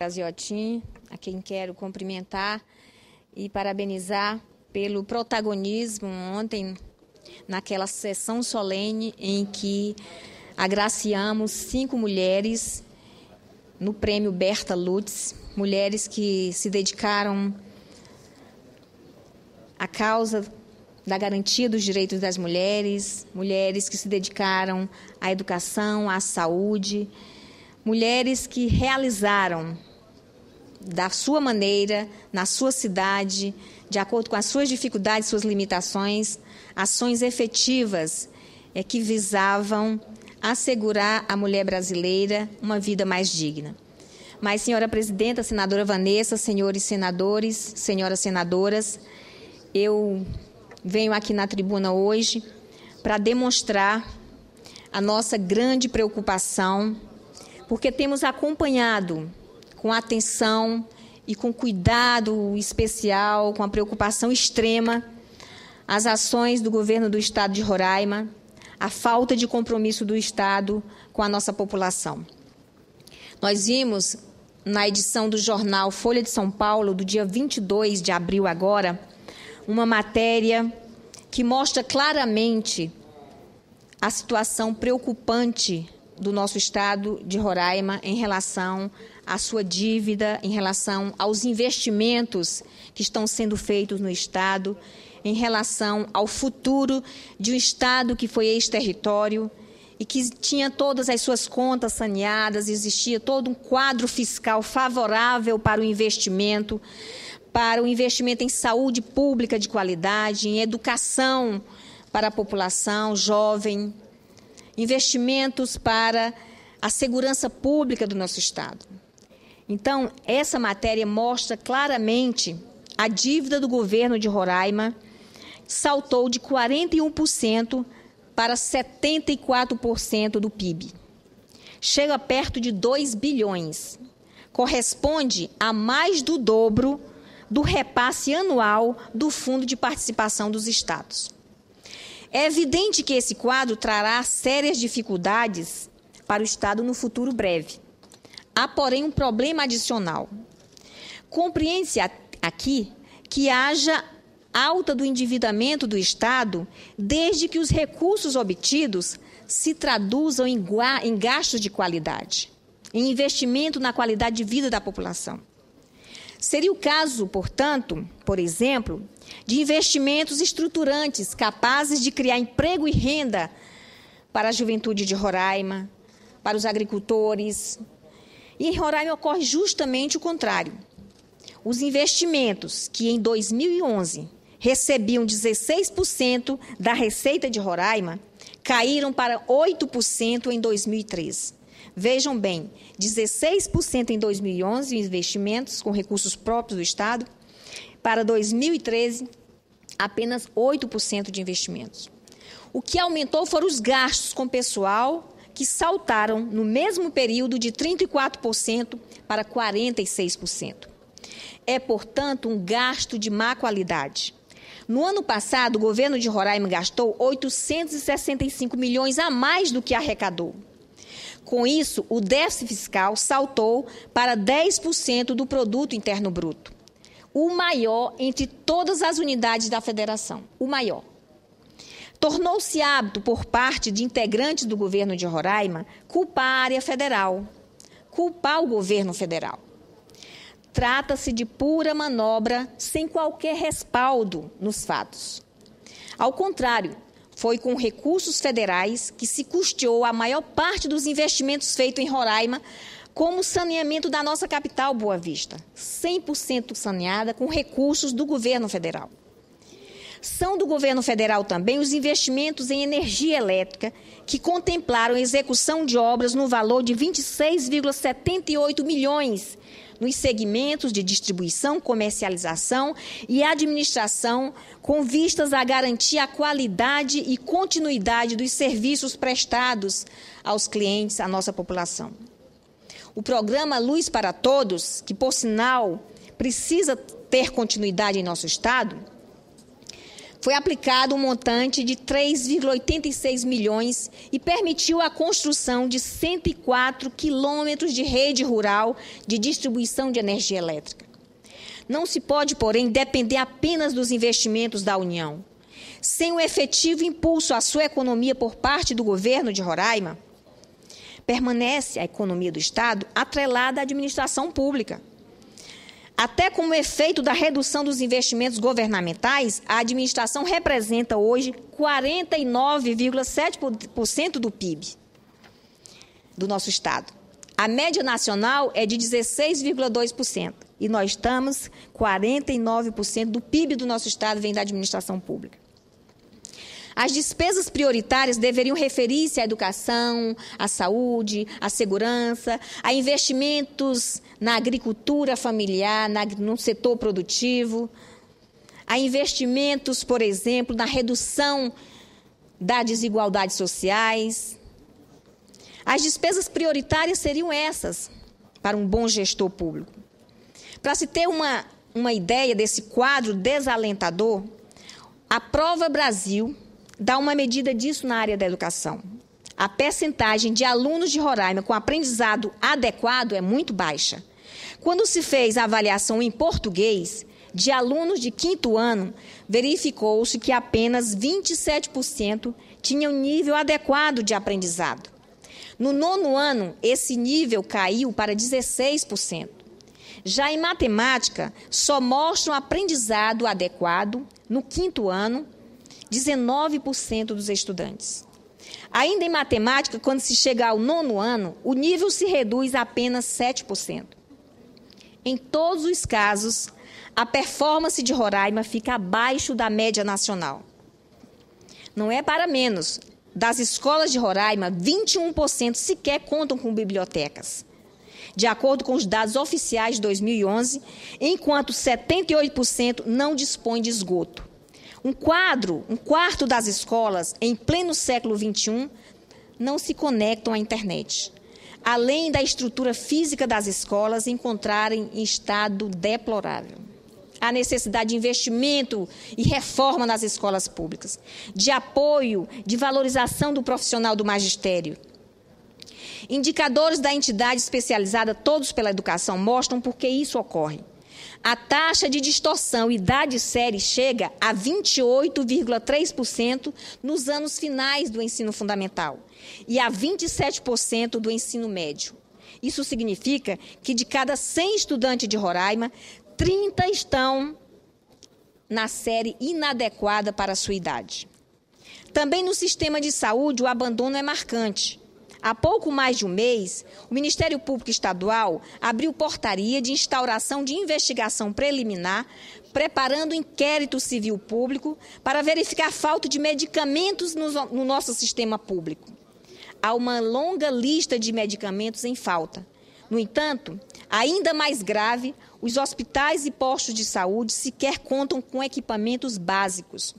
Graziotin, a quem quero cumprimentar e parabenizar pelo protagonismo ontem, naquela sessão solene em que agraciamos 5 mulheres no prêmio Berta Lutz, mulheres que se dedicaram à causa da garantia dos direitos das mulheres, mulheres que se dedicaram à educação, à saúde, mulheres que realizaram da sua maneira, na sua cidade, de acordo com as suas dificuldades, suas limitações, ações efetivas que visavam assegurar à mulher brasileira uma vida mais digna. Mas, senhora presidenta, senadora Vanessa, senhores senadores, senhoras senadoras, eu venho aqui na tribuna hoje para demonstrar a nossa grande preocupação, porque temos acompanhado com atenção e com cuidado especial, com a preocupação extrema, as ações do governo do Estado de Roraima, a falta de compromisso do Estado com a nossa população. Nós vimos na edição do jornal Folha de São Paulo, do dia 22 de abril agora, uma matéria que mostra claramente a situação preocupante do nosso Estado de Roraima em relação à sua dívida, em relação aos investimentos que estão sendo feitos no Estado, em relação ao futuro de um Estado que foi ex-território e que tinha todas as suas contas saneadas, existia todo um quadro fiscal favorável para o investimento em saúde pública de qualidade, em educação para a população jovem, investimentos para a segurança pública do nosso Estado. Então, essa matéria mostra claramente a dívida do governo de Roraima saltou de 41% para 74% do PIB. Chega perto de 2 bilhões. Corresponde a mais do dobro do repasse anual do Fundo de Participação dos Estados. É evidente que esse quadro trará sérias dificuldades para o Estado no futuro breve. Há, porém, um problema adicional. Compreende-se aqui que haja alta do endividamento do Estado desde que os recursos obtidos se traduzam em gastos de qualidade, em investimento na qualidade de vida da população. Seria o caso, portanto, por exemplo, de investimentos estruturantes capazes de criar emprego e renda para a juventude de Roraima, para os agricultores. E em Roraima ocorre justamente o contrário. Os investimentos que em 2011 recebiam 16% da receita de Roraima caíram para 8% em 2013. Vejam bem, 16% em 2011 investimentos com recursos próprios do Estado, para 2013 apenas 8% de investimentos. O que aumentou foram os gastos com pessoal, que saltaram no mesmo período de 34% para 46%. É, portanto, um gasto de má qualidade. No ano passado, o governo de Roraima gastou 865 milhões a mais do que arrecadou. Com isso, o déficit fiscal saltou para 10% do produto interno bruto, o maior entre todas as unidades da federação, o maior. Tornou-se hábito por parte de integrantes do governo de Roraima culpar a área federal, culpar o governo federal. Trata-se de pura manobra sem qualquer respaldo nos fatos. Ao contrário, foi com recursos federais que se custeou a maior parte dos investimentos feitos em Roraima, como o saneamento da nossa capital, Boa Vista, 100% saneada com recursos do governo federal. São do governo federal também os investimentos em energia elétrica, que contemplaram a execução de obras no valor de 26,78 milhões nos segmentos de distribuição, comercialização e administração, com vistas a garantir a qualidade e continuidade dos serviços prestados aos clientes, à nossa população. O programa Luz para Todos, que, por sinal, precisa ter continuidade em nosso Estado, foi aplicado um montante de 3,86 milhões e permitiu a construção de 104 quilômetros de rede rural de distribuição de energia elétrica. Não se pode, porém, depender apenas dos investimentos da União. Sem o efetivo impulso à sua economia por parte do governo de Roraima, permanece a economia do Estado atrelada à administração pública. Até como efeito da redução dos investimentos governamentais, a administração representa hoje 49,7% do PIB do nosso Estado. A média nacional é de 16,2%. E nós estamos 49% do PIB do nosso Estado vem da administração pública. As despesas prioritárias deveriam referir-se à educação, à saúde, à segurança, a investimentos na agricultura familiar, no setor produtivo, a investimentos, por exemplo, na redução das desigualdades sociais. As despesas prioritárias seriam essas para um bom gestor público. Para se ter uma ideia desse quadro desalentador, a Prova Brasil dá uma medida disso na área da educação. A percentagem de alunos de Roraima com aprendizado adequado é muito baixa. Quando se fez a avaliação em português de alunos de 5º ano, verificou-se que apenas 27% tinham nível adequado de aprendizado. No 9º ano, esse nível caiu para 16%. Já em matemática, só mostram aprendizado adequado no 5º ano, 19% dos estudantes. Ainda em matemática, quando se chega ao 9º ano, o nível se reduz a apenas 7%. Em todos os casos, a performance de Roraima fica abaixo da média nacional. Não é para menos. Das escolas de Roraima, 21% sequer contam com bibliotecas, de acordo com os dados oficiais de 2011, enquanto 78% não dispõem de esgoto. Um quarto das escolas, em pleno século XXI, não se conectam à internet, além da estrutura física das escolas encontrarem em estado deplorável. Há necessidade de investimento e reforma nas escolas públicas, de apoio, de valorização do profissional do magistério. Indicadores da entidade especializada, todos pela educação, mostram por que isso ocorre. A taxa de distorção idade-série chega a 28,3% nos anos finais do ensino fundamental e a 27% do ensino médio. Isso significa que de cada 100 estudantes de Roraima, 30 estão na série inadequada para a sua idade. Também no sistema de saúde, o abandono é marcante. Há pouco mais de um mês, o Ministério Público Estadual abriu portaria de instauração de investigação preliminar, preparando inquérito civil público para verificar a falta de medicamentos no nosso sistema público. Há uma longa lista de medicamentos em falta. No entanto, ainda mais grave, os hospitais e postos de saúde sequer contam com equipamentos básicos.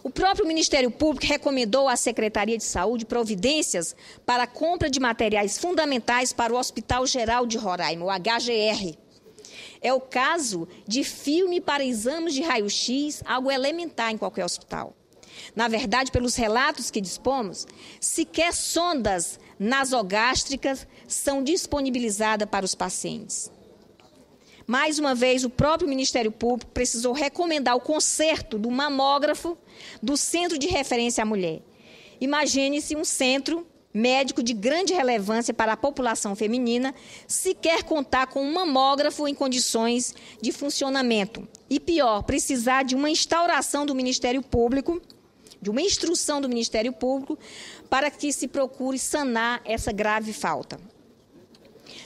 O próprio Ministério Público recomendou à Secretaria de Saúde providências para a compra de materiais fundamentais para o Hospital Geral de Roraima, o HGR. É o caso de filme para exames de raio-x, algo elementar em qualquer hospital. Na verdade, pelos relatos que dispomos, sequer sondas nasogástricas são disponibilizadas para os pacientes. Mais uma vez, o próprio Ministério Público precisou recomendar o conserto do mamógrafo do Centro de Referência à Mulher. Imagine-se um centro médico de grande relevância para a população feminina sequer contar com um mamógrafo em condições de funcionamento. E pior, precisar de uma instauração do Ministério Público, de uma instrução do Ministério Público, para que se procure sanar essa grave falta.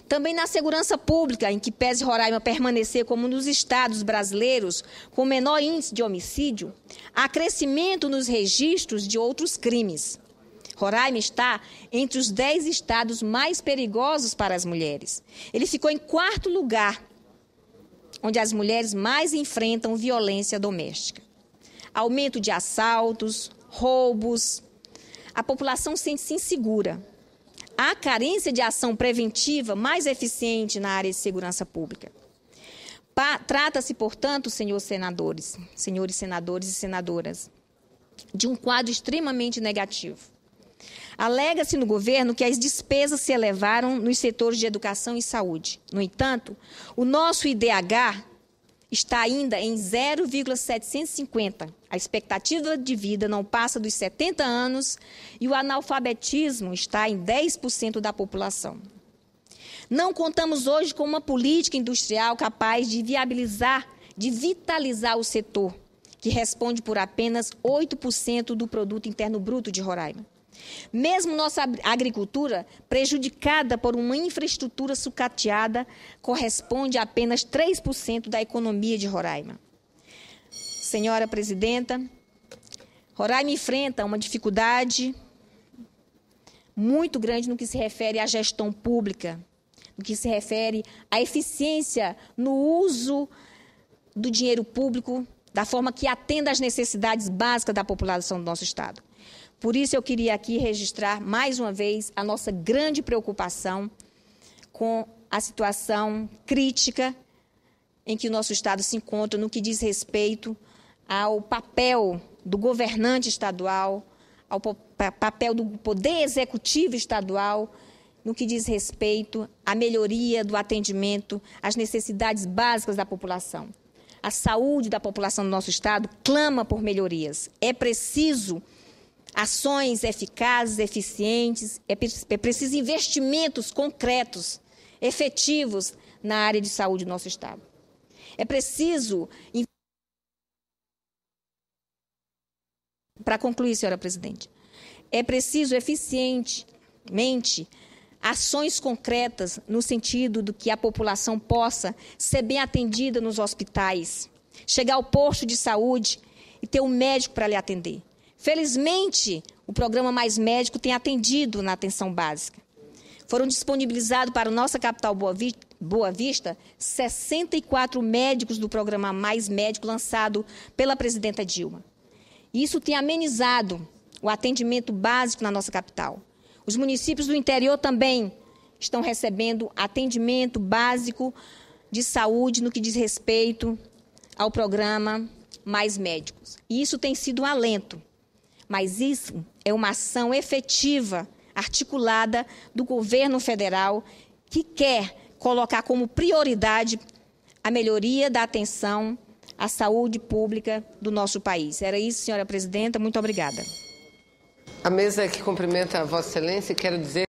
Também na segurança pública, em que pese Roraima permanecer como um dos estados brasileiros com menor índice de homicídio, há crescimento nos registros de outros crimes. Roraima está entre os 10 estados mais perigosos para as mulheres. Ele ficou em 4º lugar, onde as mulheres mais enfrentam violência doméstica. Aumento de assaltos, roubos, a população sente-se insegura. Há carência de ação preventiva mais eficiente na área de segurança pública. Trata-se, portanto, senhores senadores e senadoras, de um quadro extremamente negativo. Alega-se no governo que as despesas se elevaram nos setores de educação e saúde. No entanto, o nosso IDH está ainda em 0,750. A expectativa de vida não passa dos 70 anos e o analfabetismo está em 10% da população. Não contamos hoje com uma política industrial capaz de vitalizar o setor, que responde por apenas 8% do produto interno bruto de Roraima. Mesmo nossa agricultura, prejudicada por uma infraestrutura sucateada, corresponde a apenas 3% da economia de Roraima. Senhora Presidenta, Roraima enfrenta uma dificuldade muito grande no que se refere à gestão pública, no que se refere à eficiência no uso do dinheiro público, da forma que atenda às necessidades básicas da população do nosso Estado. Por isso, eu queria aqui registrar, mais uma vez, a nossa grande preocupação com a situação crítica em que o nosso Estado se encontra no que diz respeito ao papel do governante estadual, ao papel do Poder Executivo estadual, no que diz respeito à melhoria do atendimento às necessidades básicas da população. A saúde da população do nosso Estado clama por melhorias. É preciso ações eficazes, eficientes, é preciso investimentos concretos, efetivos na área de saúde do nosso Estado. É preciso, para concluir, senhora Presidente, é preciso eficientemente ações concretas no sentido de que a população possa ser bem atendida nos hospitais, chegar ao posto de saúde e ter um médico para lhe atender. Felizmente, o programa Mais Médico tem atendido na atenção básica. Foram disponibilizados para a nossa capital Boa Vista 64 médicos do programa Mais Médico lançado pela presidenta Dilma. Isso tem amenizado o atendimento básico na nossa capital. Os municípios do interior também estão recebendo atendimento básico de saúde no que diz respeito ao programa Mais Médicos. E isso tem sido um alento. Mas isso é uma ação efetiva, articulada do governo federal, que quer colocar como prioridade a melhoria da atenção à saúde pública do nosso país. Era isso, senhora Presidenta. Muito obrigada. A mesa que cumprimenta a Vossa Excelência, quero dizer